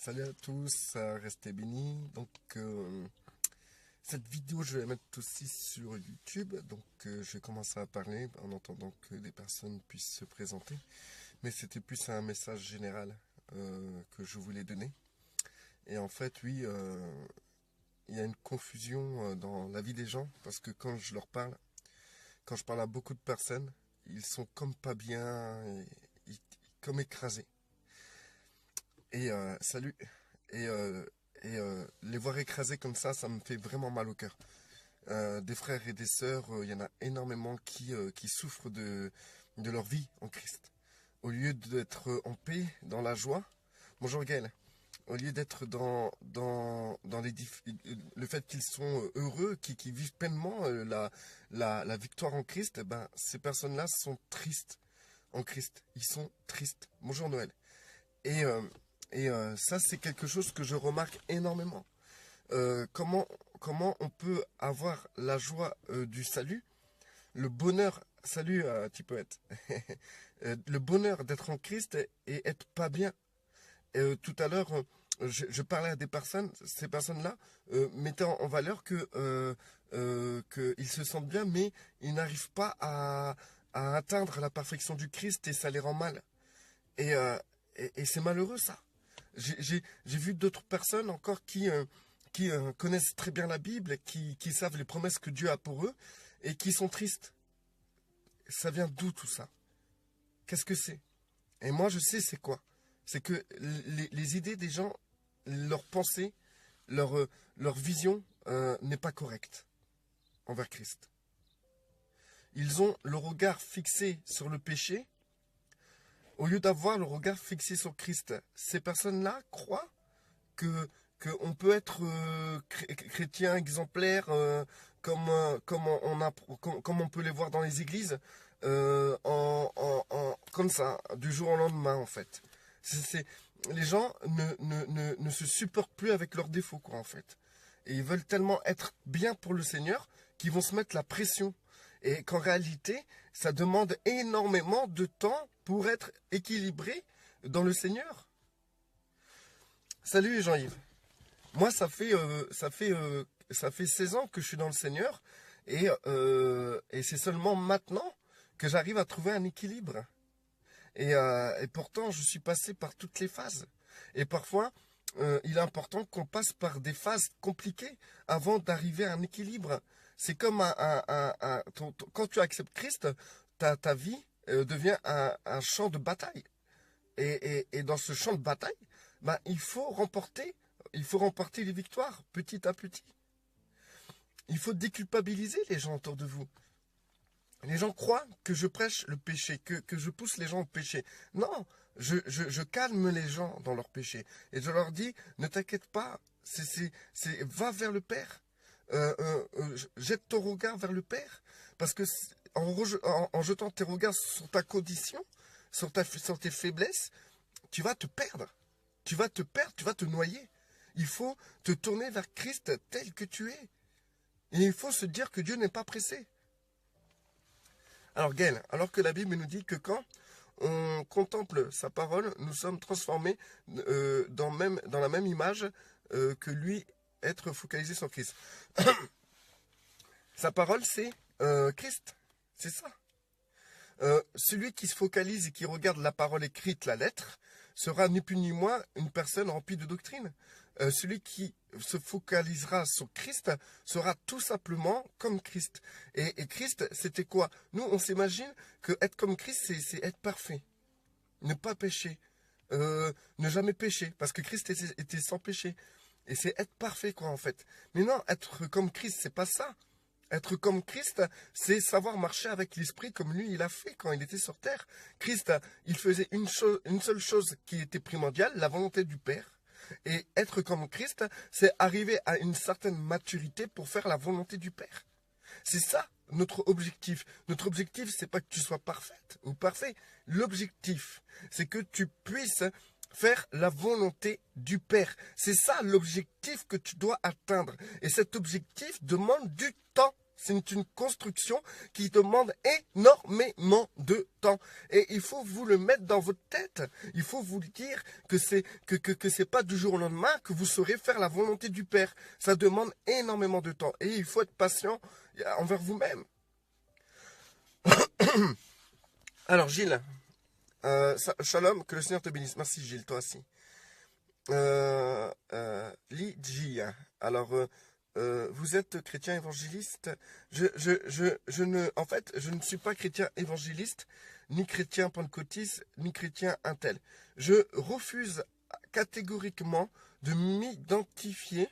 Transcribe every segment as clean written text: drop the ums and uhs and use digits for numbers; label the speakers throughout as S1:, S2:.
S1: Salut à tous, restez bénis. Donc, cette vidéo, je vais la mettre aussi sur YouTube. Donc, je vais commencer à parler en attendant que des personnes puissent se présenter. Mais c'était plus un message général que je voulais donner. Et en fait, oui, il y a une confusion dans la vie des gens parce que quand je leur parle, quand je parle à beaucoup de personnes, ils sont comme pas bien, comme écrasés. Et salut. Et, euh, les voir écrasés comme ça me fait vraiment mal au cœur. Des frères et des sœurs, il y en a énormément qui souffrent de leur vie en Christ. Au lieu d'être en paix, dans la joie, bonjour Gaël, au lieu d'être dans le fait qu'ils sont heureux, qui vivent pleinement la victoire en Christ, ben, ces personnes-là sont tristes en Christ. Ils sont tristes. Bonjour Noël. Et, euh, ça, c'est quelque chose que je remarque énormément. Comment on peut avoir la joie du salut, le bonheur, salut petit poète, le bonheur d'être en Christ et être pas bien. Tout à l'heure, je parlais à des personnes, ces personnes-là mettaient en valeur qu'ils se sentent bien, mais ils n'arrivent pas à atteindre la perfection du Christ et ça les rend mal. Et, euh, et c'est malheureux ça. J'ai vu d'autres personnes encore qui connaissent très bien la Bible, qui savent les promesses que Dieu a pour eux et qui sont tristes. Ça vient d'où tout ça? Qu'est-ce que c'est? Et moi je sais c'est quoi. C'est que les idées des gens, leurs pensées, leur vision n'est pas correcte envers Christ. Ils ont le regard fixé sur le péché au lieu d'avoir le regard fixé sur Christ. Ces personnes-là croient qu'on peut être chrétien exemplaire comme on peut les voir dans les églises comme ça, du jour au lendemain en fait. Les gens ne se supportent plus avec leurs défauts quoi en fait. Et ils veulent tellement être bien pour le Seigneur qu'ils vont se mettre la pression. Et qu'en réalité, ça demande énormément de temps pour être équilibré dans le Seigneur. Salut Jean-Yves. Moi, ça fait 16 ans que je suis dans le Seigneur et c'est seulement maintenant que j'arrive à trouver un équilibre. Et pourtant, je suis passé par toutes les phases. Et parfois, il est important qu'on passe par des phases compliquées avant d'arriver à un équilibre. C'est comme quand tu acceptes Christ, ta vie devient un champ de bataille. Et dans ce champ de bataille, ben, il faut remporter les victoires petit à petit. Il faut déculpabiliser les gens autour de vous. Les gens croient que je prêche le péché, que je pousse les gens au péché. Non, je calme les gens dans leur péché. Et je leur dis, ne t'inquiète pas, va vers le Père. Jette ton regard vers le Père. Parce que en jetant tes regards sur ta condition, sur tes faiblesses, tu vas te perdre. Tu vas te noyer. Il faut te tourner vers Christ tel que tu es. Et il faut se dire que Dieu n'est pas pressé. Alors Gaël, alors que la Bible nous dit que quand on contemple sa parole, nous sommes transformés dans la même image que lui, être focalisé sur Christ. Sa parole, c'est Christ. C'est ça. Celui qui se focalise et qui regarde la parole écrite, la lettre, sera ni plus ni moins une personne remplie de doctrine. Celui qui se focalisera sur Christ sera tout simplement comme Christ. Et Christ, c'était quoi? Nous, on s'imagine que être comme Christ, c'est être parfait. Ne pas pécher. Ne jamais pécher. Parce que Christ était sans péché. Et c'est être parfait, quoi, en fait. Mais non, être comme Christ, c'est pas ça. Être comme Christ, c'est savoir marcher avec l'esprit comme lui, il a fait quand il était sur terre. Christ, il faisait une seule chose qui était primordiale, la volonté du Père. Et être comme Christ, c'est arriver à une certaine maturité pour faire la volonté du Père. C'est ça notre objectif. Notre objectif, c'est pas que tu sois parfaite ou parfait. L'objectif, c'est que tu puisses faire la volonté du Père. C'est ça l'objectif que tu dois atteindre. Et cet objectif demande du temps. C'est une construction qui demande énormément de temps. Et il faut vous le mettre dans votre tête. Il faut vous dire que c'est pas du jour au lendemain que vous saurez faire la volonté du Père. Ça demande énormément de temps. Et il faut être patient envers vous-même. Alors Gilles, shalom, que le Seigneur te bénisse. Merci Gilles, toi aussi. Lydia, alors vous êtes chrétien évangéliste. En fait, je ne suis pas chrétien évangéliste, ni chrétien pentecôtiste, ni chrétien intel. Je refuse catégoriquement de m'identifier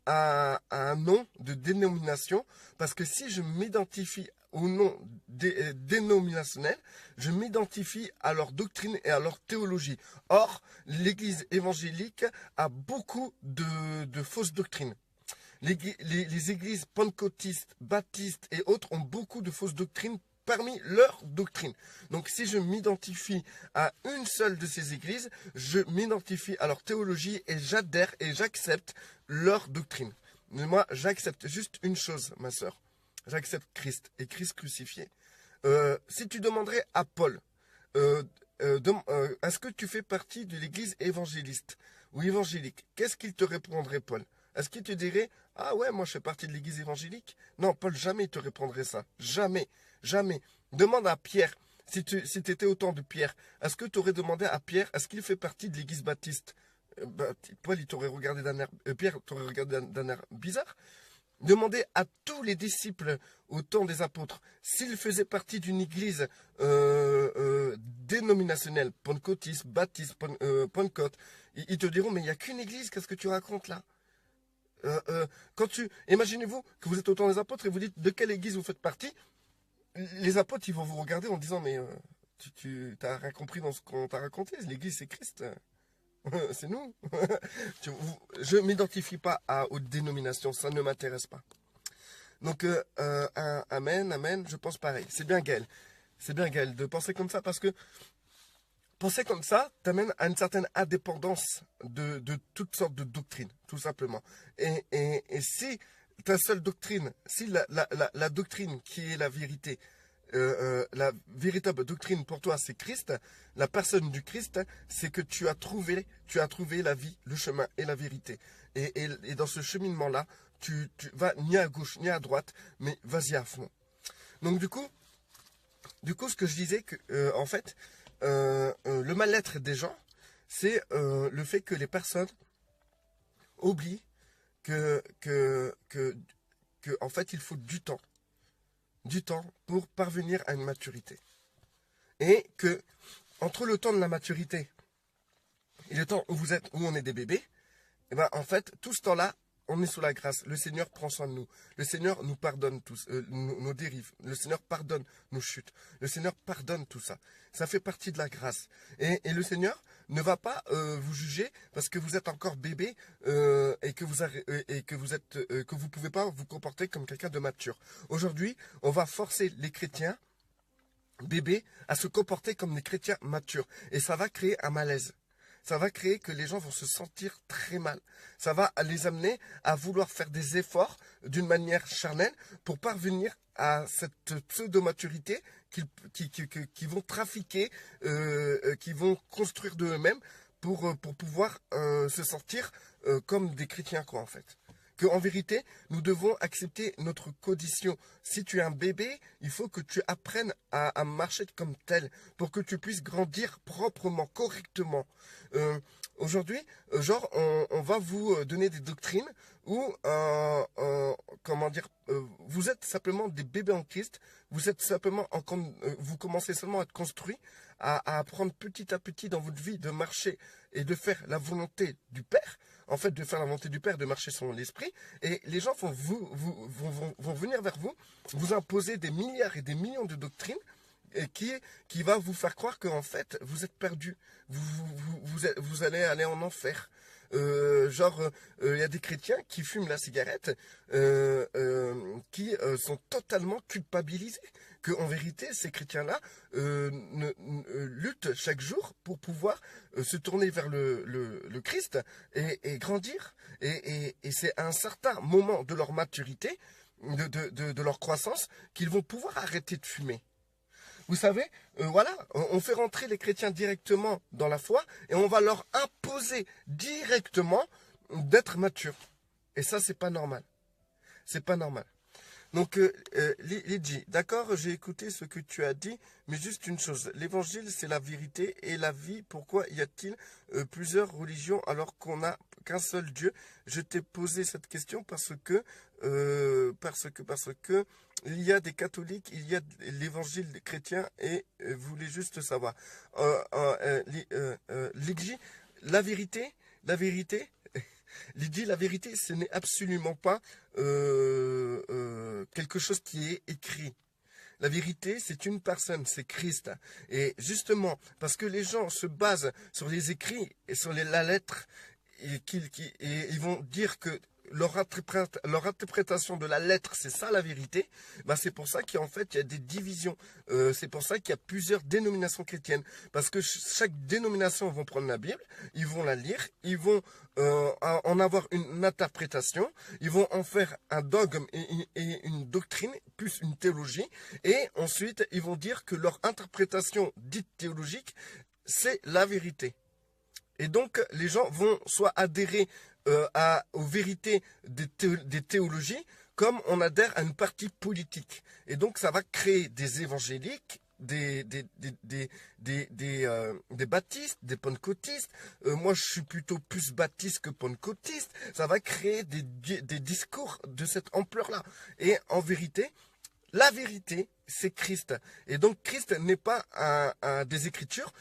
S1: à un nom de dénomination, parce que si je m'identifie au nom dénominationnel, je m'identifie à leur doctrine et à leur théologie. Or, l'Église évangélique a beaucoup de fausses doctrines. Les églises pentecôtistes, baptistes et autres ont beaucoup de fausses doctrines parmi leurs doctrines. Donc si je m'identifie à une seule de ces églises, je m'identifie à leur théologie et j'adhère et j'accepte leur doctrine. Mais moi, j'accepte juste une chose, ma sœur. J'accepte Christ et Christ crucifié. Si tu demanderais à Paul, est-ce que tu fais partie de l'église évangéliste ou évangélique? Qu'est-ce qu'il te répondrait, Paul? Est-ce qu'il te dirait, ah ouais, moi je fais partie de l'église évangélique? Non, Paul jamais il te répondrait ça. Jamais, jamais. Demande à Pierre, si tu étais au temps de Pierre, est-ce que tu aurais demandé à Pierre, est-ce qu'il fait partie de l'église baptiste? Paul, il t'aurait regardé d'un air, Pierre t'aurait regardé d'un air bizarre. Demandez à tous les disciples au temps des apôtres s'ils faisaient partie d'une église dénominationnelle, pentecôtiste, baptiste, pentecôte. Ils te diront, mais il n'y a qu'une église, qu'est-ce que tu racontes là? Imaginez-vous que vous êtes au temps des apôtres et vous dites de quelle église vous faites partie. Les apôtres, ils vont vous regarder en disant, mais tu n'as rien compris dans ce qu'on t'a raconté, l'église c'est Christ. C'est nous. Je ne m'identifie pas aux dénominations, ça ne m'intéresse pas. Donc, amen, je pense pareil. C'est bien Gaël de penser comme ça, parce que penser comme ça t'amène à une certaine indépendance de toutes sortes de doctrines, tout simplement. Et si ta seule doctrine, si la doctrine qui est la vérité, la véritable doctrine pour toi, c'est Christ, la personne du Christ, c'est que tu as trouvé la vie, le chemin et la vérité. Et dans ce cheminement-là, tu vas ni à gauche ni à droite, mais vas-y à fond. Donc du coup, ce que je disais, que en fait, le mal-être des gens, c'est le fait que les personnes oublient que en fait, il faut du temps pour parvenir à une maturité. Et que, entre le temps de la maturité et le temps où on est des bébés, et ben, en fait, tout ce temps-là, on est sous la grâce. Le Seigneur prend soin de nous. Le Seigneur nous pardonne tous, nos dérives. Le Seigneur pardonne nos chutes. Le Seigneur pardonne tout ça. Ça fait partie de la grâce. Et le Seigneur ne va pas vous juger parce que vous êtes encore bébé et que vous pouvez pas vous comporter comme quelqu'un de mature. Aujourd'hui, on va forcer les chrétiens bébés à se comporter comme des chrétiens matures. Et ça va créer un malaise. Ça va créer que les gens vont se sentir très mal. Ça va les amener à vouloir faire des efforts d'une manière charnelle pour parvenir à cette pseudo-maturité qui vont trafiquer, qui vont construire de eux-mêmes pour pouvoir se sentir comme des chrétiens, quoi, en fait. Qu'en vérité, nous devons accepter notre condition. Si tu es un bébé, il faut que tu apprennes à marcher comme tel pour que tu puisses grandir proprement, correctement. Aujourd'hui, on va vous donner des doctrines où, vous êtes simplement des bébés en Christ, vous êtes simplement, vous commencez seulement à être construit, à apprendre petit à petit dans votre vie de marcher et de faire la volonté du Père. En fait, de faire la volonté du Père, de marcher selon l'Esprit, et les gens vont venir vers vous, vous imposer des milliards et des millions de doctrines, et qui va vous faire croire qu'en fait, vous êtes perdu, vous allez aller en enfer. Il y a des chrétiens qui fument la cigarette, qui sont totalement culpabilisés. Qu'en vérité, ces chrétiens-là luttent chaque jour pour pouvoir se tourner vers le Christ et grandir. Et c'est à un certain moment de leur maturité de leur croissance qu'ils vont pouvoir arrêter de fumer. Vous savez, voilà, on fait rentrer les chrétiens directement dans la foi et on va leur imposer directement d'être matures. Et ça, c'est pas normal. C'est pas normal. Donc, Lydie, d'accord, j'ai écouté ce que tu as dit, mais juste une chose. L'évangile, c'est la vérité et la vie. Pourquoi y a-t-il plusieurs religions alors qu'on n'a qu'un seul Dieu? Je t'ai posé cette question parce que il y a des catholiques, il y a l'évangile chrétien et voulais juste savoir. Lydie, la vérité, Lydie, la vérité, ce n'est absolument pas quelque chose qui est écrit. La vérité, c'est une personne, c'est Christ. Et justement, parce que les gens se basent sur les écrits et sur la lettre, et ils vont dire que leur interprétation de la lettre, c'est ça la vérité, bah c'est pour ça qu'en fait, il y a des divisions. C'est pour ça qu'il y a plusieurs dénominations chrétiennes. Parce que chaque dénomination vont prendre la Bible, ils vont la lire, ils vont en avoir une interprétation, ils vont en faire un dogme et une doctrine, plus une théologie, et ensuite, ils vont dire que leur interprétation dite théologique, c'est la vérité. Et donc, les gens vont soit adhérer aux vérités des théologies, comme on adhère à une partie politique. Et donc, ça va créer des évangéliques, des baptistes, des pentecôtistes. Moi, je suis plutôt plus baptiste que pentecôtiste. Ça va créer des discours de cette ampleur-là. Et en vérité, la vérité, c'est Christ. Et donc, Christ n'est pas des Écritures.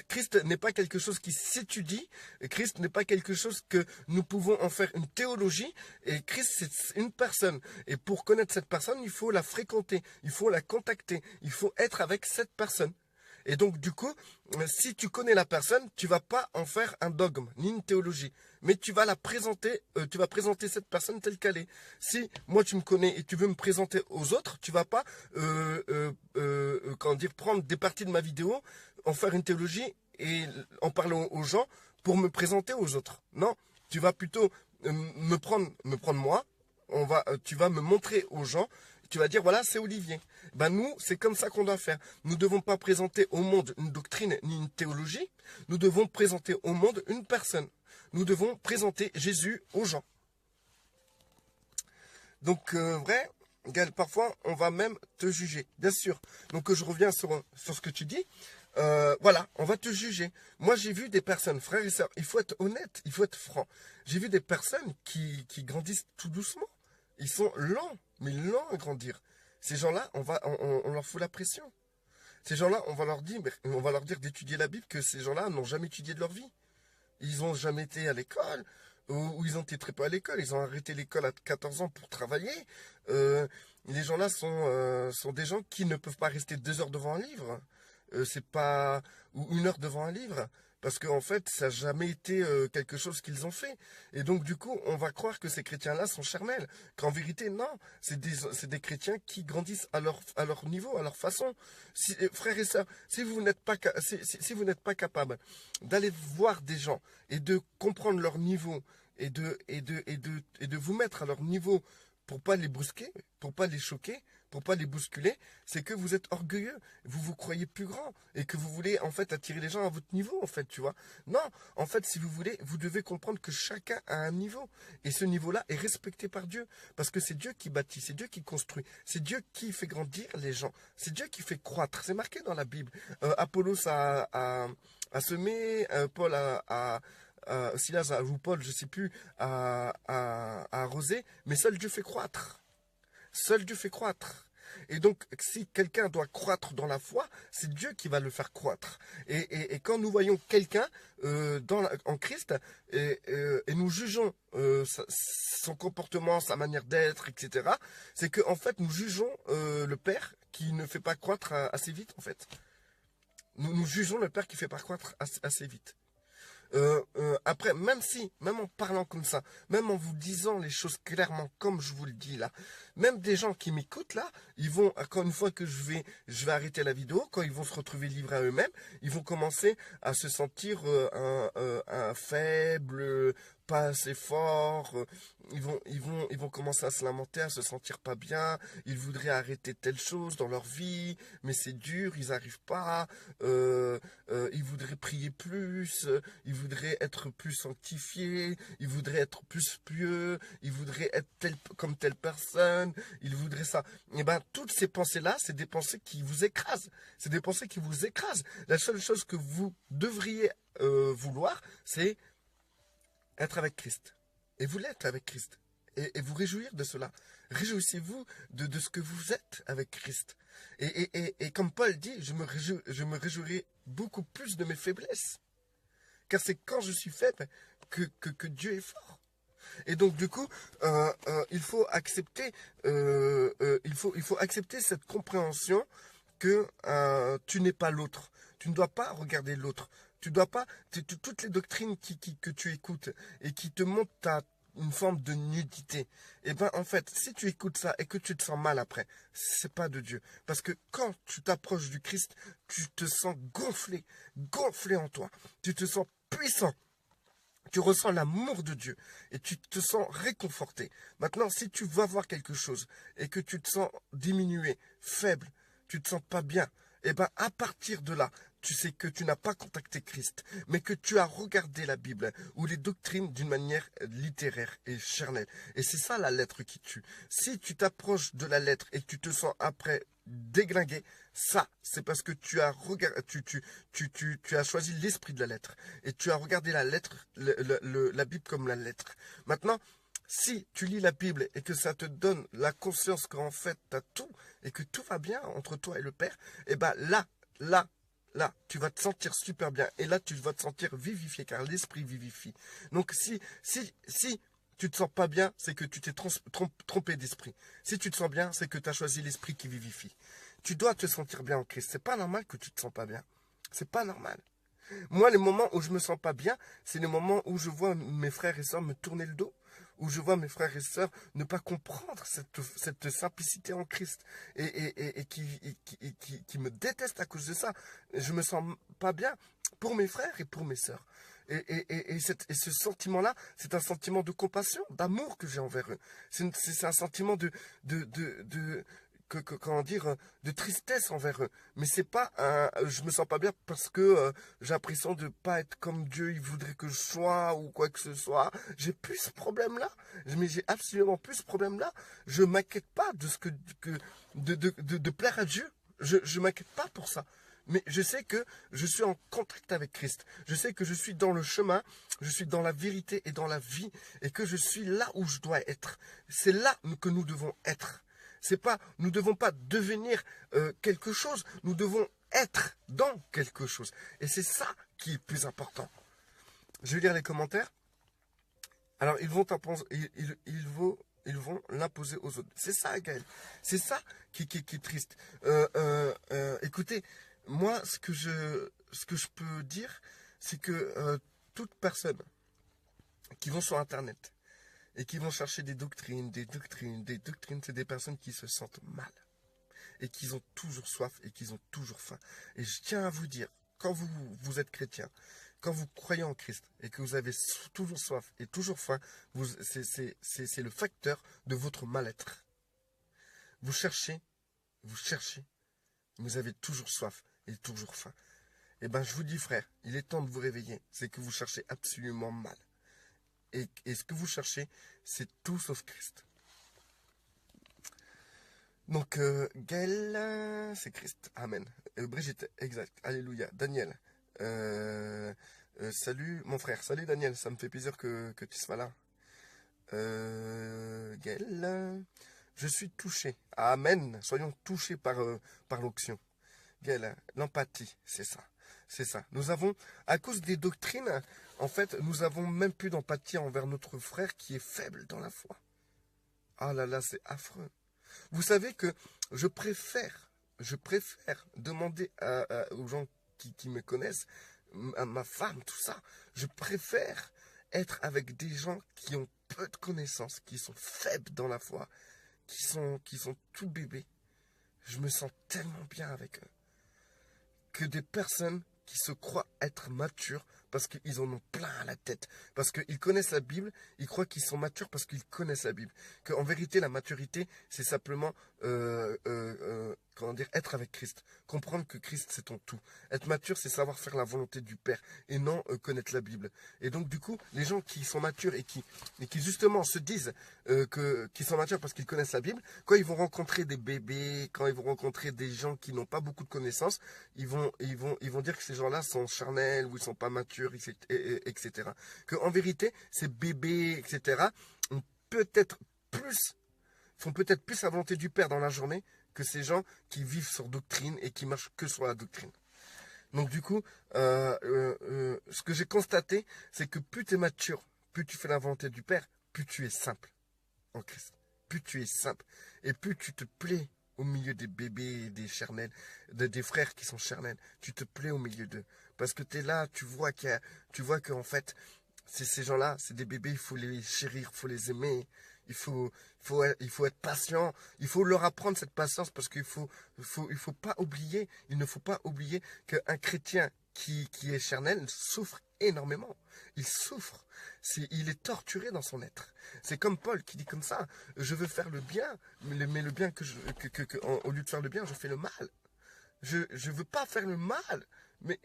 S1: Christ n'est pas quelque chose qui s'étudie. Christ n'est pas quelque chose que nous pouvons en faire une théologie. Et Christ, c'est une personne. Et pour connaître cette personne, il faut la fréquenter. Il faut la contacter. Il faut être avec cette personne. Et donc, du coup, si tu connais la personne, tu vas pas en faire un dogme, ni une théologie. Mais tu vas la présenter, tu vas présenter cette personne telle qu'elle est. Si moi tu me connais et tu veux me présenter aux autres, tu vas pas, prendre des parties de ma vidéo, en faire une théologie et en parler aux gens pour me présenter aux autres. Non, tu vas plutôt me prendre moi. Tu vas me montrer aux gens. Tu vas dire, voilà, c'est Olivier. Ben nous, c'est comme ça qu'on doit faire. Nous ne devons pas présenter au monde une doctrine ni une théologie. Nous devons présenter au monde une personne. Nous devons présenter Jésus aux gens. Donc, vrai, Gaël, parfois, on va même te juger, bien sûr. Donc, je reviens sur ce que tu dis. Voilà, on va te juger. Moi, j'ai vu des personnes, frères et sœurs, il faut être honnête, il faut être franc. J'ai vu des personnes qui grandissent tout doucement. Ils sont lents, mais lents à grandir. Ces gens-là, on leur fout la pression. Ces gens-là, on va leur dire d'étudier la Bible, que ces gens-là n'ont jamais étudié de leur vie. Ils n'ont jamais été à l'école, ou ils ont été très peu à l'école. Ils ont arrêté l'école à 14 ans pour travailler. Les gens-là sont des gens qui ne peuvent pas rester 2 heures devant un livre. C'est pas ou 1 heure devant un livre. Parce qu'en fait, ça n'a jamais été quelque chose qu'ils ont fait. Et donc, du coup, on va croire que ces chrétiens-là sont charnels. Qu'en vérité, non. C'est des chrétiens qui grandissent à leur niveau, à leur façon. Frères et sœurs, si vous n'êtes pas capable d'aller voir des gens et de comprendre leur niveau et de vous mettre à leur niveau pour pas les brusquer, pour pas les choquer, pour pas les bousculer, c'est que vous êtes orgueilleux, vous vous croyez plus grand et que vous voulez en fait attirer les gens à votre niveau en fait, tu vois. Non, en fait, si vous voulez, vous devez comprendre que chacun a un niveau et ce niveau-là est respecté par Dieu parce que c'est Dieu qui bâtit, c'est Dieu qui construit, c'est Dieu qui fait grandir les gens, c'est Dieu qui fait croître. C'est marqué dans la Bible. Apollos a semé, Paul Silas ou Paul, je sais plus, a arrosé, mais seul Dieu fait croître. Seul Dieu fait croître. Et donc, si quelqu'un doit croître dans la foi, c'est Dieu qui va le faire croître. Et quand nous voyons quelqu'un en Christ et nous jugeons son comportement, sa manière d'être, etc., c'est qu'en fait, nous jugeons le Père qui ne fait pas croître assez vite, en fait. Nous jugeons le Père qui ne fait pas croître assez vite. Après, même en parlant comme ça, même en vous disant les choses clairement comme je vous le dis là, même des gens qui m'écoutent là, ils vont, quand une fois que je vais arrêter la vidéo, quand ils vont se retrouver livrés à eux-mêmes, ils vont commencer à se sentir un faible, pas assez forts, ils vont commencer à se lamenter, à se sentir pas bien, ils voudraient arrêter telle chose dans leur vie, mais c'est dur, ils n'arrivent pas, ils voudraient prier plus, ils voudraient être plus sanctifiés, ils voudraient être plus pieux, ils voudraient être comme telle personne, ils voudraient ça. Et ben, toutes ces pensées-là, c'est des pensées qui vous écrasent, c'est des pensées qui vous écrasent. La seule chose que vous devriez vouloir, c'est être avec Christ. Et vous l'êtes avec Christ. Et vous réjouir de cela. Réjouissez-vous de ce que vous êtes avec Christ. Et comme Paul dit, je me réjouirai beaucoup plus de mes faiblesses. Car c'est quand je suis faible que Dieu est fort. Et donc du coup, il faut accepter, il faut accepter cette compréhension que tu n'es pas l'autre. Tu ne dois pas regarder l'autre. Tu dois pas, toutes les doctrines que tu écoutes et qui te montrent une forme de nudité, et ben en fait, si tu écoutes ça et que tu te sens mal après, c'est pas de Dieu. Parce que quand tu t'approches du Christ, tu te sens gonflé, gonflé en toi. Tu te sens puissant. Tu ressens l'amour de Dieu et tu te sens réconforté. Maintenant, si tu vas voir quelque chose et que tu te sens diminué, faible, tu te sens pas bien, et ben à partir de là, tu sais que tu n'as pas contacté Christ, mais que tu as regardé la Bible ou les doctrines d'une manière littéraire et charnelle. Et c'est ça la lettre qui tue. Si tu t'approches de la lettre et que tu te sens après déglingué, ça, c'est parce que tu as choisi l'esprit de la lettre et tu as regardé la lettre, la Bible comme la lettre. Maintenant, si tu lis la Bible et que ça te donne la conscience qu'en fait tu as tout et que tout va bien entre toi et le Père, et ben là, tu vas te sentir super bien. Et là, tu vas te sentir vivifié, car l'esprit vivifie. Donc, si tu te sens pas bien, c'est que tu t'es trompé d'esprit. Si tu te sens bien, c'est que tu as choisi l'esprit qui vivifie. Tu dois te sentir bien en Christ. C'est pas normal que tu te sens pas bien. C'est pas normal. Moi, les moments où je me sens pas bien, c'est les moments où je vois mes frères et sœurs me tourner le dos, où je vois mes frères et sœurs ne pas comprendre cette simplicité en Christ et qui me détestent à cause de ça. Je me sens pas bien pour mes frères et pour mes sœurs. Et ce sentiment-là, c'est un sentiment de compassion, d'amour que j'ai envers eux. C'est un sentiment comment dire, de tristesse envers eux. Mais c'est pas je me sens pas bien parce que j'ai l'impression de pas être comme Dieu il voudrait que je sois ou quoi que ce soit. J'ai plus ce problème-là. Mais j'ai absolument plus ce problème-là. Je m'inquiète pas de ce de plaire à Dieu. Je m'inquiète pas pour ça. Mais je sais que je suis en contact avec Christ. Je sais que je suis dans le chemin, je suis dans la vérité et dans la vie, et que je suis là où je dois être. C'est là que nous devons être. Nous ne devons pas devenir quelque chose, nous devons être dans quelque chose. Et c'est ça qui est le plus important. Je vais lire les commentaires. Alors, ils vont l'imposer aux autres. C'est ça, Gaël. C'est ça qui est triste. Écoutez, moi, ce que je peux dire, c'est que toute personne qui vont sur Internet et qui vont chercher des doctrines, c'est des personnes qui se sentent mal et qui ont toujours soif et qui ont toujours faim. Et je tiens à vous dire, quand vous êtes chrétien, quand vous croyez en Christ et que vous avez toujours soif et toujours faim, c'est le facteur de votre mal-être. Vous cherchez, vous avez toujours soif et toujours faim. Eh bien, je vous dis, frère, il est temps de vous réveiller. C'est que vous cherchez absolument mal. Et ce que vous cherchez, c'est tout sauf Christ. Donc, Gaël, c'est Christ. Amen. Brigitte, exact. Alléluia. Daniel, salut mon frère. Salut Daniel, ça me fait plaisir que tu sois là. Gaël, je suis touché. Amen. Soyons touchés par l'onction. Gaël, l'empathie, c'est ça. C'est ça. Nous avons, à cause des doctrines, en fait, nous avons même plus d'empathie envers notre frère qui est faible dans la foi. Ah là là, c'est affreux. Vous savez que je préfère demander aux gens qui me connaissent, à ma femme, tout ça, je préfère être avec des gens qui ont peu de connaissances, qui sont faibles dans la foi, qui sont tout bébés. Je me sens tellement bien avec eux. Que des personnes qui se croient être matures parce qu'ils en ont plein la tête, parce qu'ils connaissent la Bible, ils croient qu'ils sont matures parce qu'ils connaissent la Bible. Qu'en vérité, la maturité, c'est simplement comment dire, être avec Christ, comprendre que Christ c'est ton tout. Être mature, c'est savoir faire la volonté du Père et non connaître la Bible. Et donc du coup, les gens qui sont matures et qui justement se disent qu'ils sont matures parce qu'ils connaissent la Bible, quand ils vont rencontrer des bébés, quand ils vont rencontrer des gens qui n'ont pas beaucoup de connaissances, ils vont dire que ces gens-là sont charnels ou ils sont pas matures, etc. Que en vérité, ces bébés, etc. ont peut-être plus font peut-être plus la volonté du Père dans la journée que ces gens qui vivent sur doctrine et qui marchent que sur la doctrine. Donc du coup, ce que j'ai constaté, c'est que plus tu es mature, plus tu fais la volonté du Père, plus tu es simple en Christ. Plus tu es simple et plus tu te plais au milieu des bébés, des charnels, des frères qui sont charnels. Tu te plais au milieu d'eux. Parce que tu es là, tu vois qu'en fait, ces gens-là, c'est des bébés, il faut les chérir, il faut les aimer. Il faut être patient. Il faut leur apprendre cette patience parce qu'il il faut pas oublier, il ne faut pas oublier qu'un chrétien qui est charnel souffre énormément. Il souffre. Il est torturé dans son être. C'est comme Paul qui dit comme ça, je veux faire le bien, mais le bien au lieu de faire le bien, je fais le mal. Je veux pas faire le mal, mais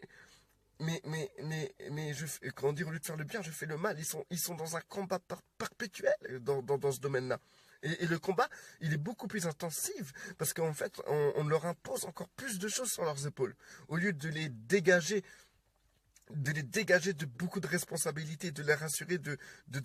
S1: comment dire, au lieu de faire le bien, je fais le mal. Ils sont dans un combat perpétuel dans ce domaine-là. Et le combat, il est beaucoup plus intensif parce qu'en fait, on leur impose encore plus de choses sur leurs épaules. Au lieu de les dégager de beaucoup de responsabilités, de les rassurer, de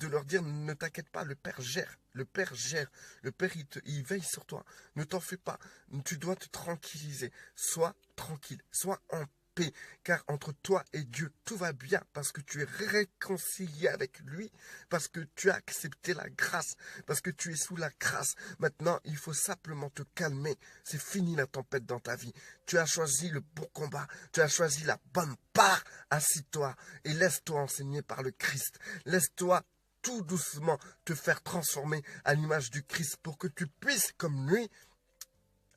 S1: leur dire ne t'inquiète pas, le Père gère, le Père gère, le Père il veille sur toi, ne t'en fais pas, tu dois te tranquilliser, sois tranquille, sois en paix, car entre toi et Dieu tout va bien parce que tu es réconcilié avec lui, parce que tu as accepté la grâce, parce que tu es sous la grâce. Maintenant il faut simplement te calmer, c'est fini la tempête dans ta vie, tu as choisi le bon combat, tu as choisi la bonne part, assis-toi et laisse-toi enseigner par le Christ, laisse-toi tout doucement te faire transformer à l'image du Christ pour que tu puisses comme lui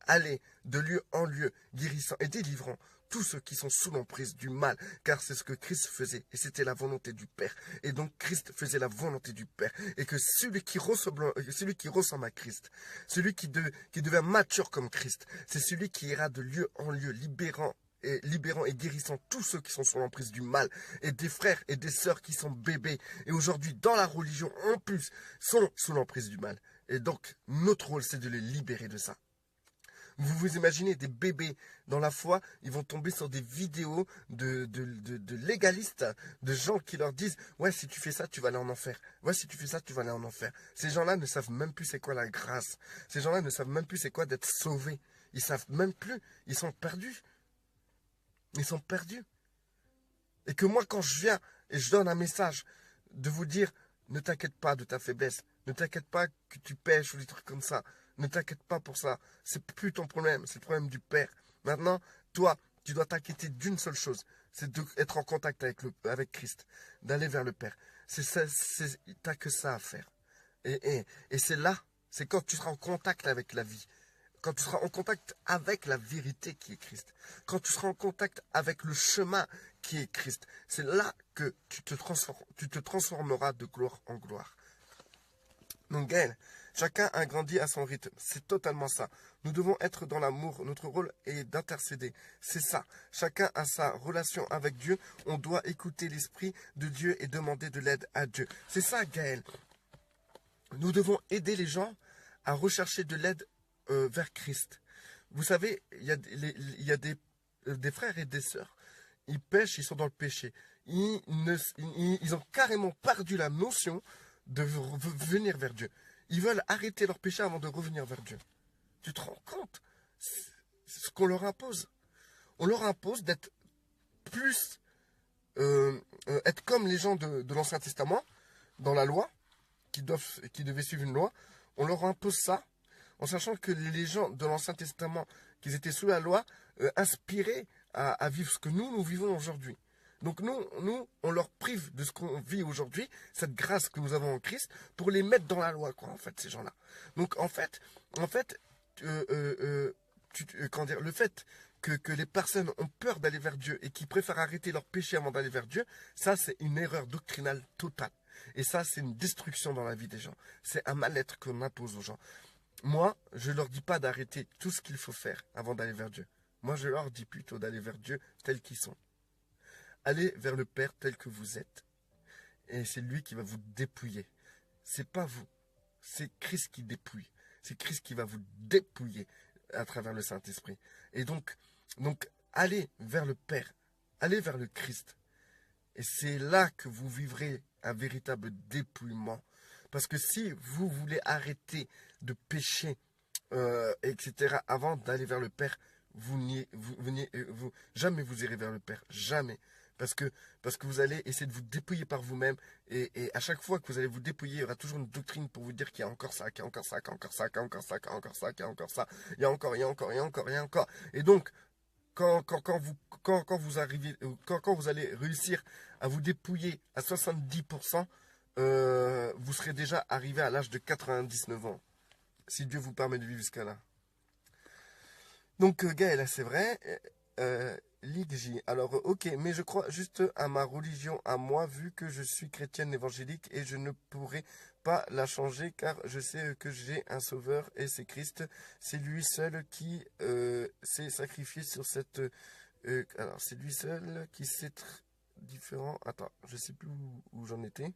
S1: aller de lieu en lieu, guérissant et délivrant tous ceux qui sont sous l'emprise du mal, car c'est ce que Christ faisait, et c'était la volonté du Père. Et donc Christ faisait la volonté du Père, et que celui qui ressemble à Christ, celui qui devient mature comme Christ, c'est celui qui ira de lieu en lieu, libérant et guérissant tous ceux qui sont sous l'emprise du mal, et des frères et des sœurs qui sont bébés, et aujourd'hui dans la religion en plus, sont sous l'emprise du mal. Et donc notre rôle c'est de les libérer de ça. Vous vous imaginez des bébés dans la foi, ils vont tomber sur des vidéos de légalistes, de gens qui leur disent « Ouais, si tu fais ça, tu vas aller en enfer. Ouais, si tu fais ça, tu vas aller en enfer. » Ces gens-là ne savent même plus c'est quoi la grâce. Ces gens-là ne savent même plus c'est quoi d'être sauvés. Ils savent même plus. Ils sont perdus. Ils sont perdus. Et que moi, quand je viens et je donne un message de vous dire « Ne t'inquiète pas de ta faiblesse. Ne t'inquiète pas que tu pêches ou des trucs comme ça. » Ne t'inquiète pas pour ça. C'est plus ton problème. C'est le problème du Père. Maintenant, toi, tu dois t'inquiéter d'une seule chose. C'est d'être en contact avec Christ. D'aller vers le Père. T'as que ça à faire. Et c'est là. C'est quand tu seras en contact avec la vie. Quand tu seras en contact avec la vérité qui est Christ. Quand tu seras en contact avec le chemin qui est Christ. C'est là que tu te transformeras de gloire en gloire. Donc, Gaël, chacun a grandi à son rythme. C'est totalement ça. Nous devons être dans l'amour. Notre rôle est d'intercéder. C'est ça. Chacun a sa relation avec Dieu. On doit écouter l'Esprit de Dieu et demander de l'aide à Dieu. C'est ça, Gaël. Nous devons aider les gens à rechercher de l'aide vers Christ. Vous savez, il y a des frères et des sœurs. Ils pêchent, ils sont dans le péché. Ils ont carrément perdu la notion de venir vers Dieu. Ils veulent arrêter leur péché avant de revenir vers Dieu. Tu te rends compte? C'est ce qu'on leur impose. On leur impose d'être plus... être comme les gens de l'Ancien Testament, dans la loi, qui devaient suivre une loi. On leur impose ça, en sachant que les gens de l'Ancien Testament, qui étaient sous la loi, inspiraient à vivre ce que nous vivons aujourd'hui. Donc nous, on leur prive de ce qu'on vit aujourd'hui, cette grâce que nous avons en Christ, pour les mettre dans la loi, quoi, en fait, ces gens-là. Donc, en fait, comment dire, le fait que les personnes ont peur d'aller vers Dieu et qui préfèrent arrêter leur péché avant d'aller vers Dieu, ça c'est une erreur doctrinale totale. Et ça c'est une destruction dans la vie des gens. C'est un mal-être qu'on impose aux gens. Moi, je leur dis pas d'arrêter tout ce qu'il faut faire avant d'aller vers Dieu. Moi, je leur dis plutôt d'aller vers Dieu tels qu'ils sont. Allez vers le Père tel que vous êtes. Et c'est lui qui va vous dépouiller. C'est pas vous. C'est Christ qui dépouille. C'est Christ qui va vous dépouiller à travers le Saint-Esprit. Et donc, allez vers le Père. Allez vers le Christ. Et c'est là que vous vivrez un véritable dépouillement. Parce que si vous voulez arrêter de pécher, etc., avant d'aller vers le Père, jamais vous irez vers le Père. Jamais. Parce que vous allez essayer de vous dépouiller par vous-même. Et à chaque fois que vous allez vous dépouiller, il y aura toujours une doctrine pour vous dire qu'il y a encore ça, qu'il y a encore ça, qu'il y a encore ça, qu'il y a encore ça, qu'il y a encore ça, qu'il y a encore ça. Il y a encore, il y a encore, il y a encore, il y a encore. Et donc, quand vous allez réussir à vous dépouiller à 70%, vous serez déjà arrivé à l'âge de 99 ans. Si Dieu vous permet de vivre jusqu'à là. Donc, Gaël, c'est vrai. Lidji, alors ok, mais je crois juste à ma religion à moi, vu que je suis chrétienne évangélique et je ne pourrai pas la changer car je sais que j'ai un sauveur et c'est Christ. C'est lui seul qui s'est sacrifié sur cette... alors, c'est lui seul qui s'est différent... Attends, je sais plus où j'en étais.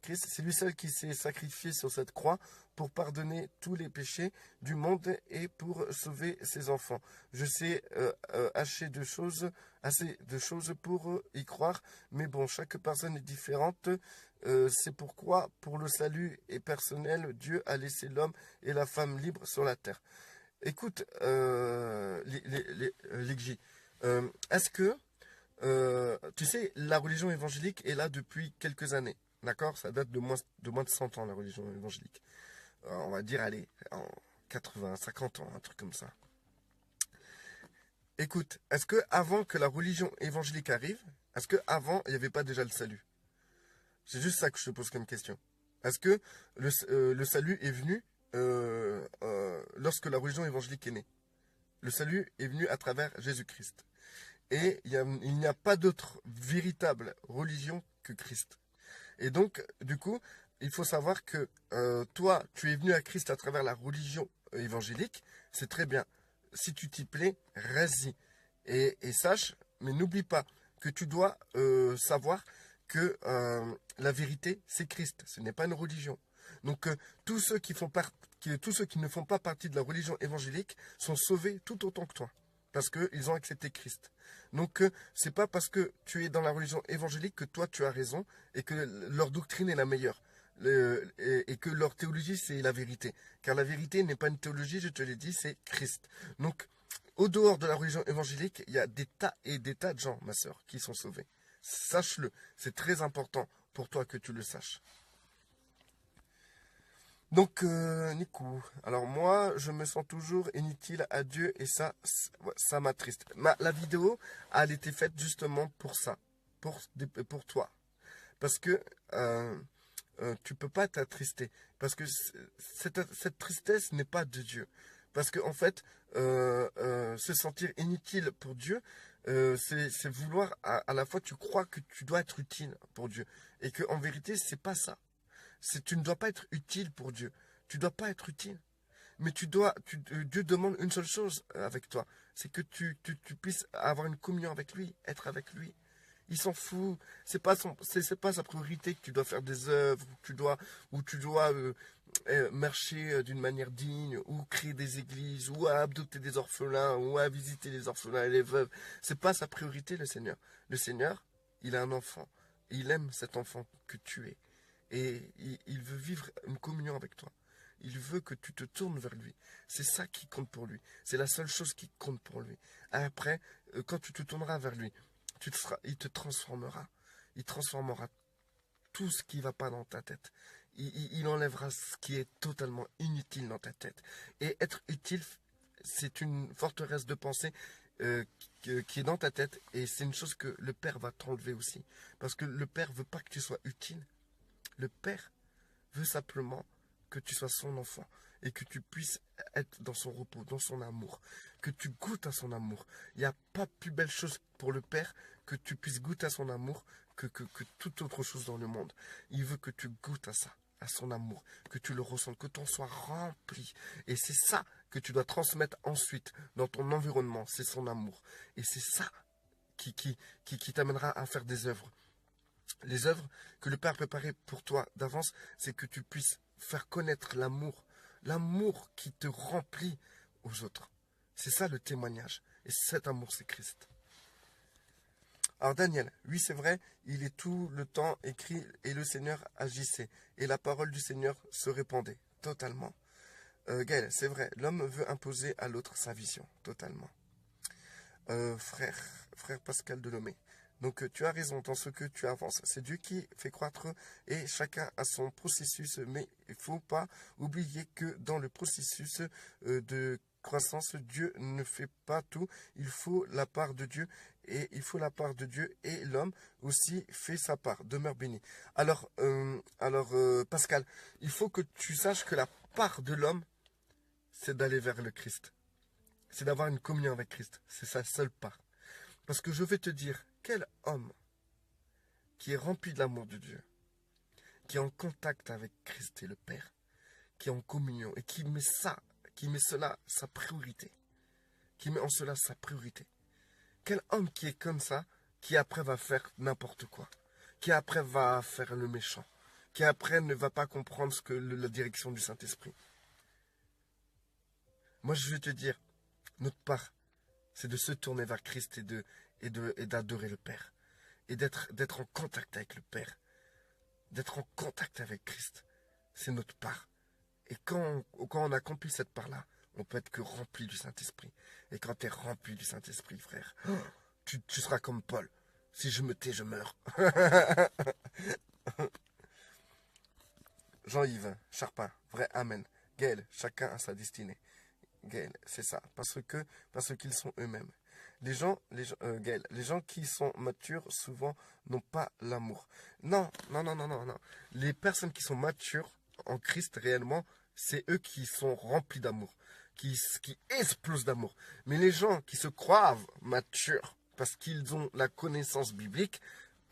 S1: Christ, c'est lui seul qui s'est sacrifié sur cette croix pour pardonner tous les péchés du monde et pour sauver ses enfants. Je sais assez de choses pour y croire, mais bon, chaque personne est différente. C'est pourquoi, pour le salut et personnel, Dieu a laissé l'homme et la femme libres sur la terre. Écoute, Ligji, est-ce que tu sais, la religion évangélique est là depuis quelques années. D'accord? Ça date de moins de 100 ans, la religion évangélique. On va dire, allez, en 80, 50 ans, un truc comme ça. Écoute, est-ce que avant que la religion évangélique arrive, est-ce que avant il n'y avait pas déjà le salut? C'est juste ça que je te pose comme question. Est-ce que le salut est venu lorsque la religion évangélique est née? Le salut est venu à travers Jésus-Christ. Et il n'y a pas d'autre véritable religion que Christ. Et donc, du coup, il faut savoir que toi, tu es venu à Christ à travers la religion évangélique. C'est très bien. Si tu t'y plais, reste-y. Et sache, mais n'oublie pas que tu dois savoir que la vérité, c'est Christ. Ce n'est pas une religion. Donc, tous ceux qui ne font pas partie de la religion évangélique sont sauvés tout autant que toi. Parce qu'ils ont accepté Christ. Donc, c'est pas parce que tu es dans la religion évangélique que toi tu as raison et que leur doctrine est la meilleure. Et que leur théologie c'est la vérité. Car la vérité n'est pas une théologie, je te l'ai dit, c'est Christ. Donc, au dehors de la religion évangélique, il y a des tas et des tas de gens, ma sœur, qui sont sauvés. Sache-le, c'est très important pour toi que tu le saches. Donc, Nico, alors moi, je me sens toujours inutile à Dieu et ça m'attriste. La vidéo, elle était faite justement pour ça, pour toi. Parce que tu peux pas t'attrister. Parce que cette tristesse n'est pas de Dieu. Parce qu'en fait, se sentir inutile pour Dieu, c'est vouloir, à la fois, tu crois que tu dois être utile pour Dieu. Et qu'en vérité, c'est pas ça. Tu ne dois pas être utile pour Dieu. Tu ne dois pas être utile. Mais Dieu demande une seule chose avec toi. C'est que tu puisses avoir une communion avec lui, être avec lui. Il s'en fout. C'est pas sa priorité que tu dois faire des œuvres, ou tu dois marcher d'une manière digne, ou créer des églises, ou à adopter des orphelins, ou à visiter les orphelins et les veuves. C'est pas sa priorité, le Seigneur. Le Seigneur, il a un enfant. Il aime cet enfant que tu es. Et il veut vivre une communion avec toi. Il veut que tu te tournes vers lui. C'est ça qui compte pour lui. C'est la seule chose qui compte pour lui. Après, quand tu te tourneras vers lui, il te transformera. Il transformera tout ce qui ne va pas dans ta tête. Il enlèvera ce qui est totalement inutile dans ta tête. Et être utile, c'est une forteresse de pensée qui est dans ta tête. Et c'est une chose que le Père va t'enlever aussi. Parce que le Père veut pas que tu sois utile. Le Père veut simplement que tu sois son enfant. et que tu puisses être dans son repos, dans son amour, que tu goûtes à son amour. Il n'y a pas plus belle chose pour le Père que tu puisses goûter à son amour que toute autre chose dans le monde. Il veut que tu goûtes à ça, à son amour, que tu le ressentes, que tu en sois rempli. Et c'est ça que tu dois transmettre ensuite dans ton environnement, c'est son amour. Et c'est ça qui t'amènera à faire des œuvres. Les œuvres que le Père a préparées pour toi d'avance, c'est que tu puisses faire connaître l'amour qui te remplit aux autres. C'est ça le témoignage. Et cet amour, c'est Christ. Alors Daniel, oui c'est vrai, il est tout le temps écrit et le Seigneur agissait. Et la parole du Seigneur se répandait totalement. Gaël, c'est vrai, l'homme veut imposer à l'autre sa vision, totalement. Frère Pascal Delomé. Donc tu as raison dans ce que tu avances. C'est Dieu qui fait croître et chacun a son processus. Mais il ne faut pas oublier que dans le processus de croissance, Dieu ne fait pas tout. Il faut la part de Dieu et l'homme aussi fait sa part. Demeure béni. Alors Pascal, il faut que tu saches que la part de l'homme, c'est d'aller vers le Christ. C'est d'avoir une communion avec Christ. C'est sa seule part. Parce que je vais te dire, quel homme qui est rempli de l'amour de Dieu, qui est en contact avec Christ et le Père, qui est en communion et qui met cela sa priorité, qui met en cela sa priorité. Quel homme qui est comme ça, qui après va faire n'importe quoi, qui après va faire le méchant, qui après ne va pas comprendre la direction du Saint-Esprit. Moi je vais te dire, notre part, c'est de se tourner vers Christ et d'adorer le Père. Et d'être en contact avec le Père. D'être en contact avec Christ. C'est notre part. Et quand on accomplit cette part-là, on peut être que rempli du Saint-Esprit. Et quand tu es rempli du Saint-Esprit, frère, tu seras comme Paul. Si je me tais, je meurs. Jean-Yves, Charpin, vrai Amen. Gaël, chacun a sa destinée. Gaël, c'est ça. Parce qu'ils sont eux-mêmes. Gaël, les gens qui sont matures, souvent, n'ont pas l'amour. Non. Les personnes qui sont matures en Christ, réellement, c'est eux qui sont remplis d'amour, qui explosent d'amour. Mais les gens qui se croient matures, parce qu'ils ont la connaissance biblique,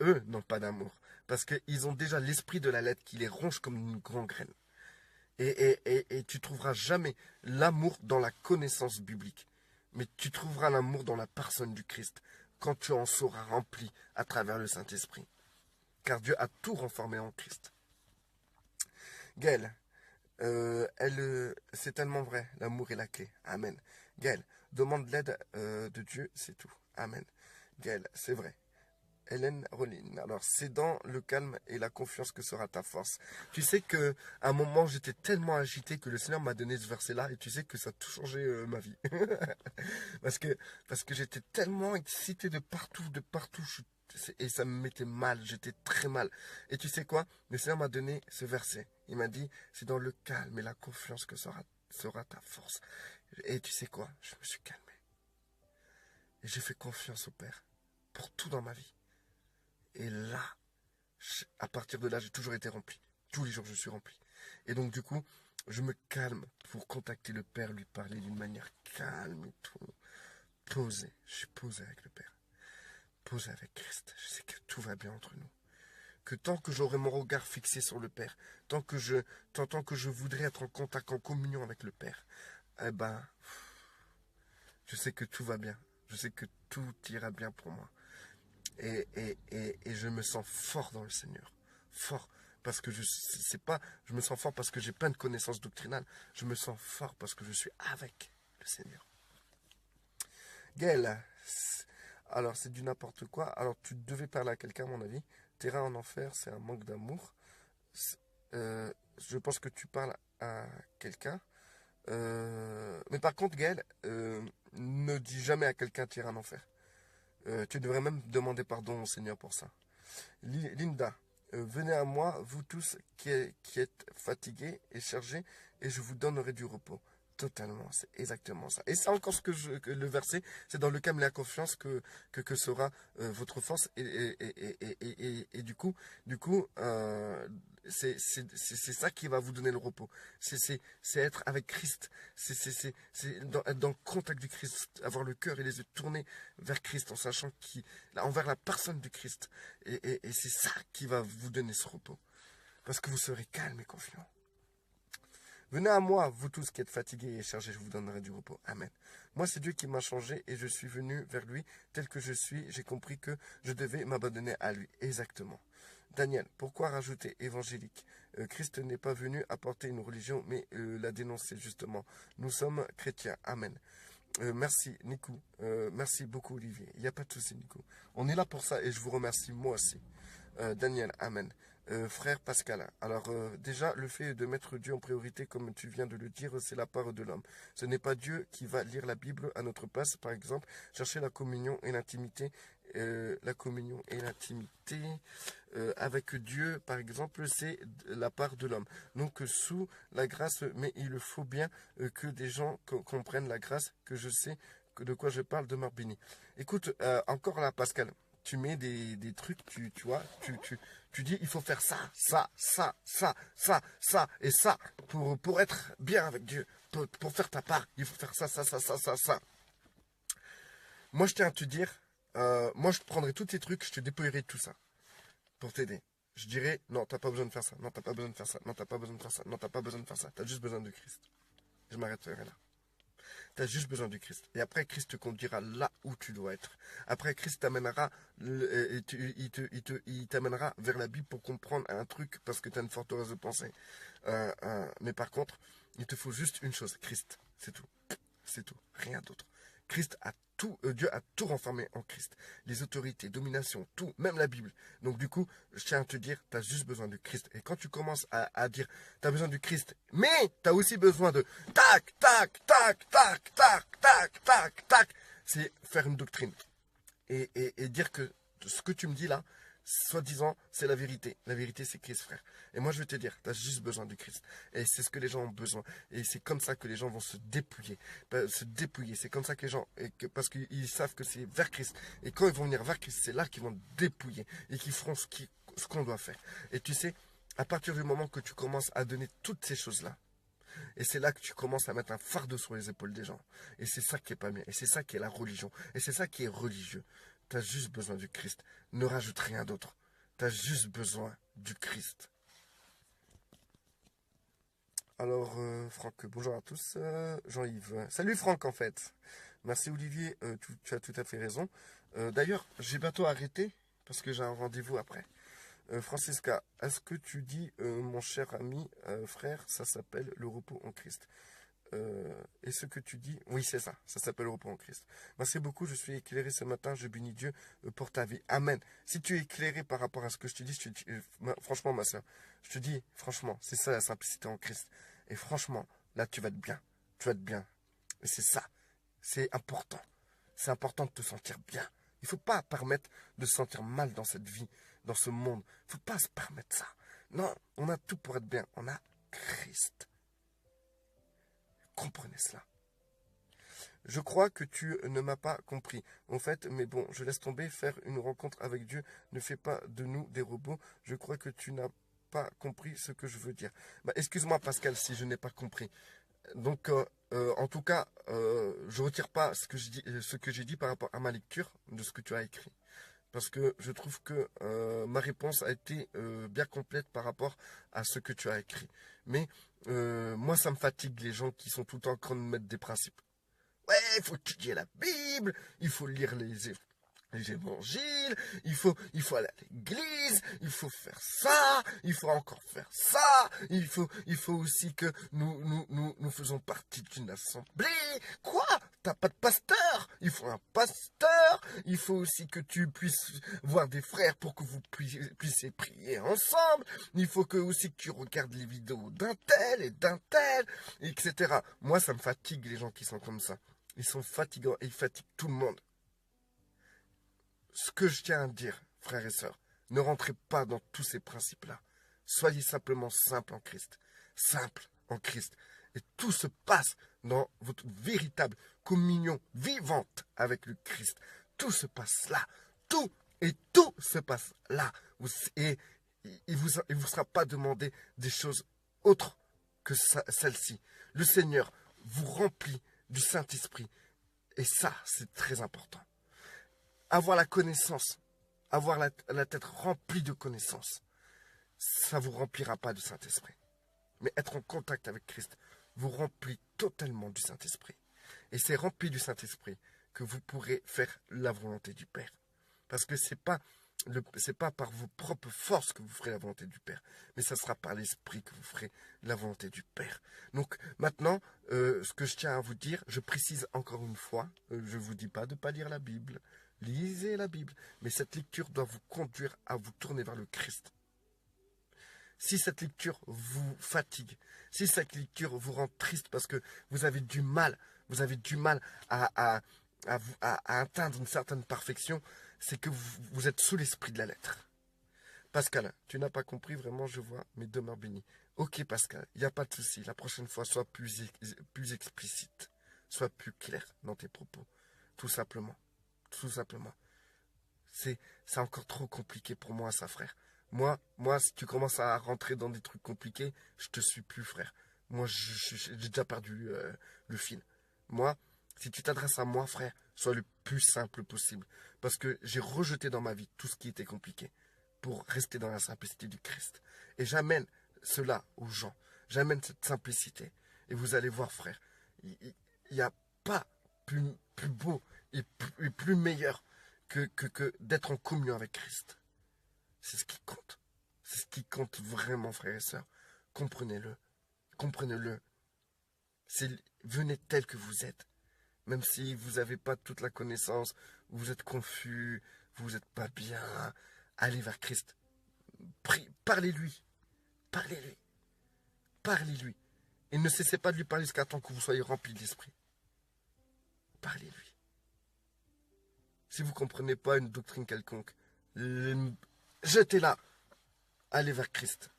S1: eux n'ont pas d'amour. Parce qu'ils ont déjà l'esprit de la lettre qui les ronge comme une gangrène. Et tu trouveras jamais l'amour dans la connaissance biblique. Mais tu trouveras l'amour dans la personne du Christ, quand tu en seras rempli à travers le Saint-Esprit. Car Dieu a tout renformé en Christ. Gaël, c'est tellement vrai, l'amour est la clé. Amen. Gaël, demande l'aide de Dieu, c'est tout. Amen. Gaël, c'est vrai. Hélène Rollin. Alors, c'est dans le calme et la confiance que sera ta force. Tu sais qu'à un moment, j'étais tellement agité que le Seigneur m'a donné ce verset-là et tu sais que ça a tout changé ma vie. parce que j'étais tellement excité de partout, et ça me mettait mal, j'étais très mal. Et tu sais quoi? Le Seigneur m'a donné ce verset. Il m'a dit, c'est dans le calme et la confiance que sera ta force. Et tu sais quoi? Je me suis calmé. Et j'ai fait confiance au Père pour tout dans ma vie. Et là, à partir de là, j'ai toujours été rempli. Tous les jours, je suis rempli. Et donc, du coup, je me calme pour contacter le Père, lui parler d'une manière calme et tout. Posé. Je suis posé avec le Père. Posé avec Christ. Je sais que tout va bien entre nous. Que tant que j'aurai mon regard fixé sur le Père, tant que je voudrais être en contact, en communion avec le Père, eh ben, je sais que tout va bien. Je sais que tout ira bien pour moi. Et je me sens fort dans le Seigneur. Fort. Parce que je me sens fort parce que j'ai plein de connaissances doctrinales. Je me sens fort parce que je suis avec le Seigneur. Gaël, alors c'est du n'importe quoi. Alors tu devais parler à quelqu'un, à mon avis. Terrain en enfer, c'est un manque d'amour. Je pense que tu parles à quelqu'un. Mais par contre, Gaël, ne dis jamais à quelqu'un terrain en enfer. Tu devrais même demander pardon au Seigneur pour ça. Linda, venez à moi, vous tous qui êtes fatigués et chargés, et je vous donnerai du repos. Totalement, c'est exactement ça. Et c'est encore que le verset, c'est dans le calme et la confiance que sera votre force. Et c'est ça qui va vous donner le repos. C'est être avec Christ. Être dans le contact du Christ, avoir le cœur et les yeux tournés vers Christ, en sachant envers la personne du Christ. Et c'est ça qui va vous donner ce repos. Parce que vous serez calme et confiant. Venez à moi, vous tous qui êtes fatigués et chargés, je vous donnerai du repos. Amen. Moi, c'est Dieu qui m'a changé et je suis venu vers lui tel que je suis. J'ai compris que je devais m'abandonner à lui. Exactement. Daniel, pourquoi rajouter évangélique? Christ n'est pas venu apporter une religion, mais la dénoncer justement. Nous sommes chrétiens. Amen. Merci, Nico. Merci beaucoup, Olivier. Il n'y a pas de souci, Nico. On est là pour ça et je vous remercie, moi aussi. Daniel, Amen. Frère Pascal, alors déjà le fait de mettre Dieu en priorité comme tu viens de le dire, c'est la part de l'homme. Ce n'est pas Dieu qui va lire la Bible à notre place, par exemple, chercher la communion et l'intimité. Avec Dieu, par exemple, c'est la part de l'homme. Donc sous la grâce, mais il faut bien que des gens comprennent la grâce, que je sais de quoi je parle de Marbini. Écoute, encore là, Pascal. Tu mets des trucs, tu vois, tu dis il faut faire ça et ça pour être bien avec Dieu, pour faire ta part, il faut faire ça. Moi je tiens à te dire, moi je prendrai tous tes trucs, je te dépouillerai tout ça pour t'aider. Je dirais non, t'as pas besoin de faire ça, non, t'as pas besoin de faire ça, non, t'as pas besoin de faire ça, non, t'as pas besoin de faire ça, t'as juste besoin de Christ. Je m'arrêterai là. Tu as juste besoin du Christ. Et après, Christ te conduira là où tu dois être. Après, Christ t'amènera, il t'amènera vers la Bible pour comprendre un truc parce que tu as une forteresse de pensée. Mais par contre, il te faut juste une chose, Christ. C'est tout. C'est tout. Rien d'autre. Dieu a tout renfermé en Christ. Les autorités, domination, tout, même la Bible. Donc du coup, je tiens à te dire, tu as juste besoin de Christ. Et quand tu commences à dire, tu as besoin du Christ, mais tu as aussi besoin de tac, tac, tac, tac, tac, tac, tac, tac, c'est faire une doctrine. Et dire que ce que tu me dis là, soi-disant, c'est la vérité. La vérité, c'est Christ, frère. Et moi, je vais te dire, tu as juste besoin du Christ. Et c'est ce que les gens ont besoin. Et c'est comme ça que les gens vont se dépouiller. C'est comme ça que les gens... parce qu'ils savent que c'est vers Christ. Et quand ils vont venir vers Christ, c'est là qu'ils vont dépouiller. Et qu'ils feront ce qu'on doit faire. Et tu sais, à partir du moment que tu commences à donner toutes ces choses-là, et c'est là que tu commences à mettre un fardeau sur les épaules des gens. Et c'est ça qui est pas bien. Et c'est ça qui est la religion. Et c'est ça qui est religieux. Tu as juste besoin du Christ. Ne rajoute rien d'autre. Tu as juste besoin du Christ. Alors, Franck, bonjour à tous. Jean-Yves. Salut Franck, en fait. Merci Olivier, tu as tout à fait raison. D'ailleurs, j'ai bientôt arrêté parce que j'ai un rendez-vous après. Francisca, est-ce que tu dis, mon cher ami, frère, ça s'appelle le repos en Christ? Et ce que tu dis, oui, c'est ça. Ça s'appelle le repos en Christ. Merci beaucoup. Je suis éclairé ce matin. Je bénis Dieu pour ta vie. Amen. Si tu es éclairé par rapport à ce que je te dis, franchement, ma soeur, je te dis, franchement, c'est ça la simplicité en Christ. Et franchement, là, tu vas être bien. Tu vas être bien. Et c'est ça. C'est important. C'est important de te sentir bien. Il ne faut pas permettre de se sentir mal dans cette vie, dans ce monde. Il ne faut pas se permettre ça. Non, on a tout pour être bien. On a Christ. Comprenez cela. Je crois que tu ne m'as pas compris. En fait, mais bon, je laisse tomber. Faire une rencontre avec Dieu ne fait pas de nous des robots. Je crois que tu n'as pas compris ce que je veux dire. Bah, excuse-moi, Pascal, si je n'ai pas compris. Donc, en tout cas, je retire pas ce que j'ai dit par rapport à ma lecture de ce que tu as écrit. Parce que je trouve que ma réponse a été bien complète par rapport à ce que tu as écrit. Mais moi, ça me fatigue les gens qui sont tout le temps en train de mettre des principes. Ouais, il faut étudier la Bible, il faut lire les évangiles, il faut aller à l'église, il faut faire ça, il faut encore faire ça, il faut aussi que nous faisons partie d'une assemblée. Quoi? T'as pas de pasteur? Il faut un pasteur, il faut aussi que tu puisses voir des frères pour que vous puissiez prier ensemble, il faut aussi que tu regardes les vidéos d'un tel et d'un tel, etc. Moi, ça me fatigue les gens qui sont comme ça. Ils sont fatigants et ils fatiguent tout le monde. Ce que je tiens à dire, frères et sœurs, ne rentrez pas dans tous ces principes-là. Soyez simplement simples en Christ. Simple en Christ. Et tout se passe dans votre véritable communion vivante avec le Christ. Tout se passe là. Tout se passe là. Et il vous sera pas demandé des choses autres que celle-ci. Le Seigneur vous remplit du Saint-Esprit. Et ça, c'est très important. Avoir la connaissance, avoir la tête remplie de connaissances, ça ne vous remplira pas du Saint-Esprit. Mais être en contact avec Christ vous remplit totalement du Saint-Esprit. Et c'est rempli du Saint-Esprit que vous pourrez faire la volonté du Père. Parce que c'est pas par vos propres forces que vous ferez la volonté du Père, mais ça sera par l'Esprit que vous ferez la volonté du Père. Donc maintenant, ce que je tiens à vous dire, je précise encore une fois, je ne vous dis pas de ne pas lire la Bible, lisez la Bible, mais cette lecture doit vous conduire à vous tourner vers le Christ. Si cette lecture vous fatigue, si cette lecture vous rend triste parce que vous avez du mal à atteindre une certaine perfection, c'est que vous êtes sous l'esprit de la lettre. Pascal, tu n'as pas compris vraiment, je vois, mais demeure béni. Ok Pascal, il n'y a pas de souci, la prochaine fois, sois plus explicite, sois plus clair dans tes propos, tout simplement. Tout simplement. C'est encore trop compliqué pour moi, ça, frère. Moi, si tu commences à rentrer dans des trucs compliqués, je te suis plus, frère. Moi, j'ai déjà perdu le fil. Moi, si tu t'adresses à moi, frère, sois le plus simple possible. Parce que j'ai rejeté dans ma vie tout ce qui était compliqué pour rester dans la simplicité du Christ. Et j'amène cela aux gens. J'amène cette simplicité. Et vous allez voir, frère, il n'y a pas plus beau et plus meilleur que d'être en communion avec Christ. C'est ce qui compte. C'est ce qui compte vraiment, frères et sœurs. Comprenez-le. Comprenez-le. Venez tel que vous êtes. Même si vous n'avez pas toute la connaissance, vous êtes confus, vous n'êtes pas bien, allez vers Christ. Parlez-lui. Parlez-lui. Parlez-lui. Et ne cessez pas de lui parler jusqu'à temps que vous soyez remplis de l'esprit. Parlez-lui. Si vous ne comprenez pas une doctrine quelconque, jetez-la. Allez vers Christ.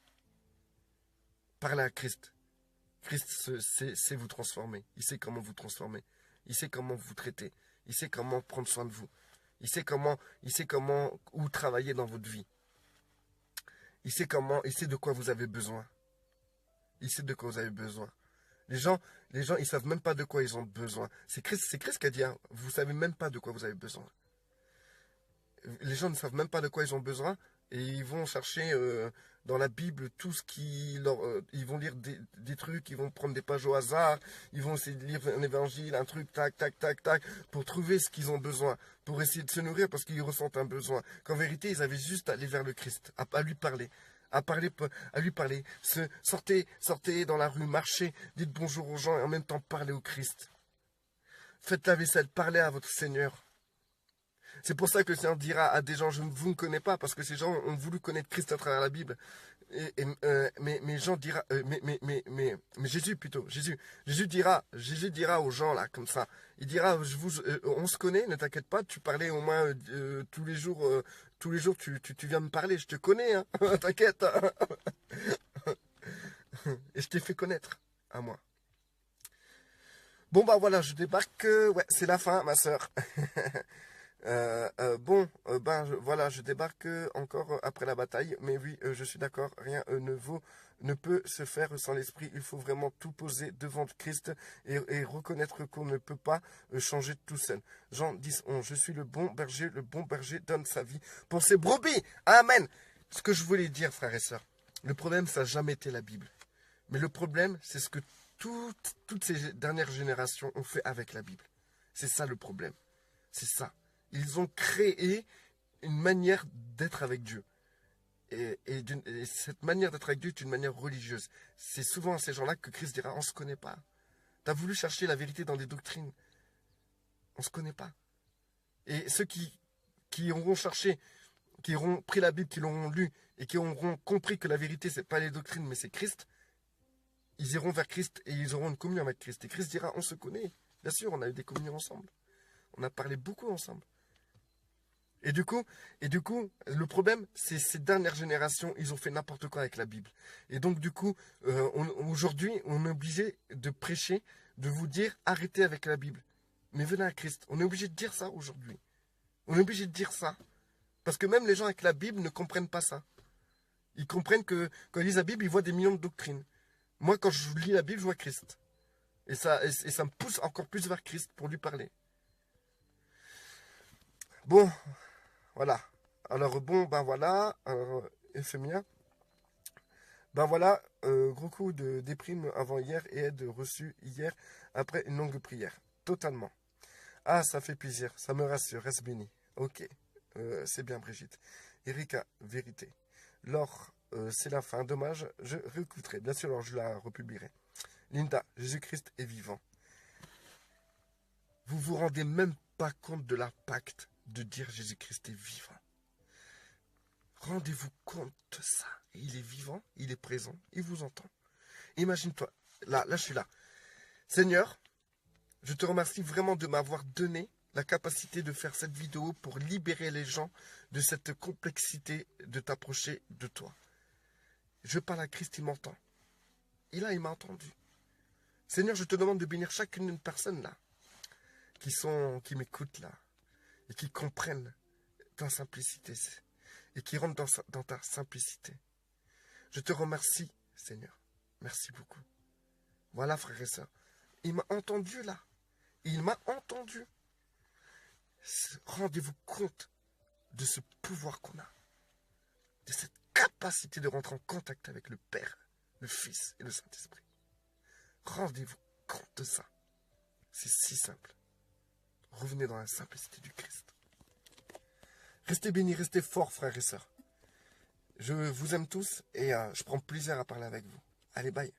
S1: Parlez à Christ. Christ sait vous transformer. Il sait comment vous transformer. Il sait comment vous traiter. Il sait comment prendre soin de vous. Il sait comment où travailler dans votre vie. Il sait de quoi vous avez besoin. Il sait de quoi vous avez besoin. Les gens, ils savent même pas de quoi ils ont besoin. C'est Christ qui a dit, hein, vous savez même pas de quoi vous avez besoin. Les gens ne savent même pas de quoi ils ont besoin et ils vont chercher dans la Bible tout ce qui leur... ils vont lire des trucs, ils vont prendre des pages au hasard, ils vont essayer de lire un évangile, un truc, tac, tac, tac, tac, pour trouver ce qu'ils ont besoin, pour essayer de se nourrir parce qu'ils ressentent un besoin. Qu'en vérité, ils avaient juste à aller vers le Christ, à lui parler. À lui parler. Sortez dans la rue, marchez, dites bonjour aux gens et en même temps parlez au Christ. Faites la vaisselle, parlez à votre Seigneur. C'est pour ça que le Seigneur dira à des gens, vous ne connaissez pas, parce que ces gens ont voulu connaître Christ à travers la Bible. Mais Jean dira, mais Jésus plutôt, Jésus dira aux gens là, comme ça, il dira, on se connaît, ne t'inquiète pas, tu parlais au moins tous les jours, tu viens me parler, je te connais, hein, t'inquiète. Et je t'ai fait connaître à moi. Bon bah voilà, je débarque, ouais, c'est la fin, ma sœur. Voilà, je débarque encore après la bataille, mais oui, je suis d'accord, rien ne peut se faire sans l'esprit. Il faut vraiment tout poser devant Christ et reconnaître qu'on ne peut pas changer tout seul. Jean 10, 11, je suis le bon berger donne sa vie pour ses brebis. Amen. Ce que je voulais dire, frères et sœurs, le problème, ça n'a jamais été la Bible. Mais le problème, c'est ce que toutes ces dernières générations ont fait avec la Bible. C'est ça le problème. C'est ça. Ils ont créé une manière d'être avec Dieu. Et cette manière d'être avec Dieu est une manière religieuse. C'est souvent à ces gens-là que Christ dira, on ne se connaît pas. Tu as voulu chercher la vérité dans des doctrines. On ne se connaît pas. Et ceux qui auront cherché, qui auront pris la Bible, qui l'auront lu, et qui auront compris que la vérité, ce n'est pas les doctrines, mais c'est Christ, ils iront vers Christ et ils auront une communion avec Christ. Et Christ dira, on se connaît. Bien sûr, on a eu des communions ensemble. On a parlé beaucoup ensemble. Et du coup, le problème, c'est ces dernières générations, ils ont fait n'importe quoi avec la Bible. Et donc, du coup, aujourd'hui, on est obligé de prêcher, de vous dire, arrêtez avec la Bible. Mais venez à Christ. On est obligé de dire ça aujourd'hui. On est obligé de dire ça. Parce que même les gens avec la Bible ne comprennent pas ça. Ils comprennent que quand ils lisent la Bible, ils voient des millions de doctrines. Moi, quand je lis la Bible, je vois Christ. Et ça me pousse encore plus vers Christ pour lui parler. Bon, voilà. Alors bon, ben voilà. Alors, Ephemia. Ben voilà, gros coup de déprime avant hier et aide reçue hier après une longue prière. Totalement. Ah, ça fait plaisir, ça me rassure, reste béni. Ok, c'est bien Brigitte. Erika, vérité. Laure, c'est la fin, dommage, je réécouterai. Bien sûr, alors je la republierai. Linda, Jésus-Christ est vivant. Vous vous rendez même pas compte de l'impact de dire Jésus-Christ est vivant. Rendez-vous compte de ça. Il est vivant, il est présent, il vous entend. Imagine-toi, là je suis là. Seigneur, je te remercie vraiment de m'avoir donné la capacité de faire cette vidéo pour libérer les gens de cette complexité de t'approcher de toi. Je parle à Christ, il m'entend. Il m'a entendu. Seigneur, je te demande de bénir chacune d'une personne là, qui m'écoutent là, et qui comprennent ta simplicité, et qui rentrent dans ta simplicité. Je te remercie, Seigneur. Merci beaucoup. Voilà, frères et sœurs. Il m'a entendu là. Il m'a entendu. Rendez-vous compte de ce pouvoir qu'on a. De cette capacité de rentrer en contact avec le Père, le Fils et le Saint-Esprit. Rendez-vous compte de ça. C'est si simple. Revenez dans la simplicité du Christ. Restez bénis, restez forts, frères et sœurs. Je vous aime tous et je prends plaisir à parler avec vous. Allez, bye.